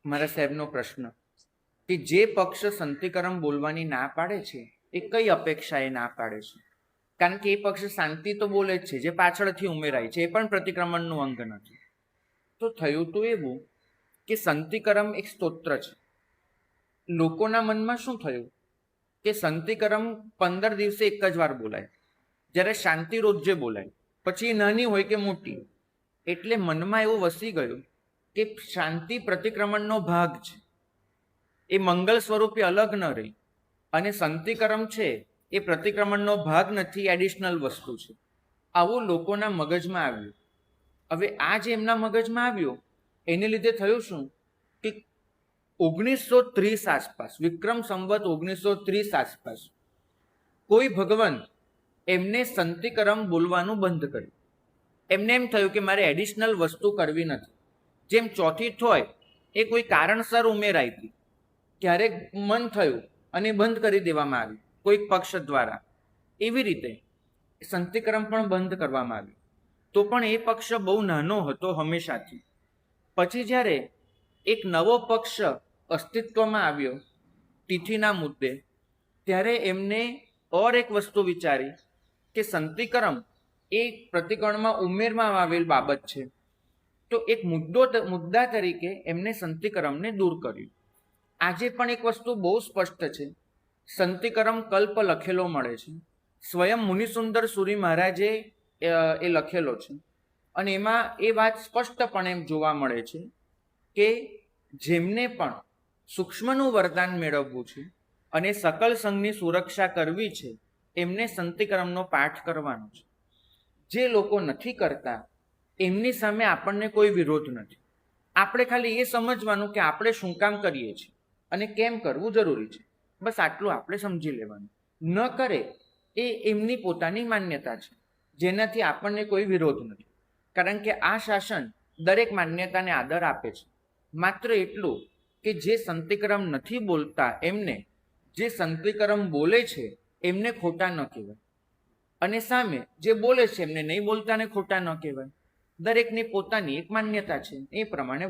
મારા સાહેબનો પ્રશ્ન કે જે પક્ષ સંતિકરમ બોલવાની ના પાડે છે એ કઈ અપેક્ષાએ ના પાડે છે? કારણ કે એ પક્ષ શાંતિ તો બોલે જ છે, જે પાછળથી ઉમેરાય છે એ પણ પ્રતિક્રમણનું અંગ નથી. તો થયું તો એવું કે સંતિકરમ એક સ્તોત્ર છે. લોકોના મનમાં શું થયું કે સંતિકરમ 15 દિવસે એક જ વાર બોલાય, જ્યારે શાંતિ રોજે બોલાય, પછી નાની હોય કે મોટી. એટલે મનમાં એવું વસી ગયું કે શાંતિ પ્રતિક્રમણનો ભાગ છે, એ મંગલ સ્વરૂપે અલગ ન રહી, અને સંતિકરમ છે એ પ્રતિક્રમણનો ભાગ નથી, એડિશનલ વસ્તુ છે. આવું લોકોના મગજમાં આવ્યું. હવે આ જે એમના મગજમાં આવ્યું એને લીધે થયું શું કે 1930 આસપાસ, વિક્રમ સંવત 1930 આસપાસ કોઈ ભગવાન એમને સંતિકરમ બોલવાનું બંધ કર્યું. એમને એમ થયું કે મારે એડિશનલ વસ્તુ કરવી નથી. જેમ ચોથી થોય એ કોઈ કારણસર ઉમેરાઈ હતી, ક્યારેક મન થયું અને બંધ કરી દેવામાં આવી કોઈક પક્ષ દ્વારા, એવી રીતે સંતિકરમ પણ બંધ કરવામાં આવ્યું. તો પણ એ પક્ષ બહુ નાનો હતો હંમેશાથી. પછી જ્યારે એક નવો પક્ષ અસ્તિત્વમાં આવ્યો તિથિના મુદ્દે, ત્યારે એમને ઓર એક વસ્તુ વિચારી કે સંતિકરમ એ પ્રતિક્રમણમાં ઉમેરવામાં આવેલ બાબત છે. તો એક મુદ્દા તરીકે એમને સંતિકરમને દૂર કર્યું. આજે પણ એક વસ્તુ બહુ સ્પષ્ટ છે, સંતિકરમ કલ્પ લખેલો મળે છે, સ્વયં મુનિસુંદર સુરી મહારાજે એ લખેલો છે, અને એમાં એ વાત સ્પષ્ટપણે જોવા મળે છે કે જેમને પણ સૂક્ષ્મનું વરદાન મેળવવું છે અને સકલ સંઘની સુરક્ષા કરવી છે, એમને સંતિકરમનો પાઠ કરવાનો છે. જે લોકો નથી કરતા એમની સામે આપણને કોઈ વિરોધ નથી. આપણે ખાલી એ સમજવાનું કે આપણે શું કામ કરીએ છીએ અને કેમ કરવું જરૂરી છે, બસ આટલું આપણે સમજી લેવાનું. ન કરે એ એમની પોતાની માન્યતા છે, જેનાથી આપણને કોઈ વિરોધ નથી. કારણ કે આ શાસન દરેક માન્યતાને આદર આપે છે. માત્ર એટલું કે જે સંતિકરમ નથી બોલતા એમને, જે સંતિકરમ બોલે છે એમને ખોટા ન કહેવાય, અને સામે જે બોલે છે એમને નહીં બોલતાને ખોટા ન કહેવાય. દરેકની પોતાની એક માન્યતા છે, એ પ્રમાણે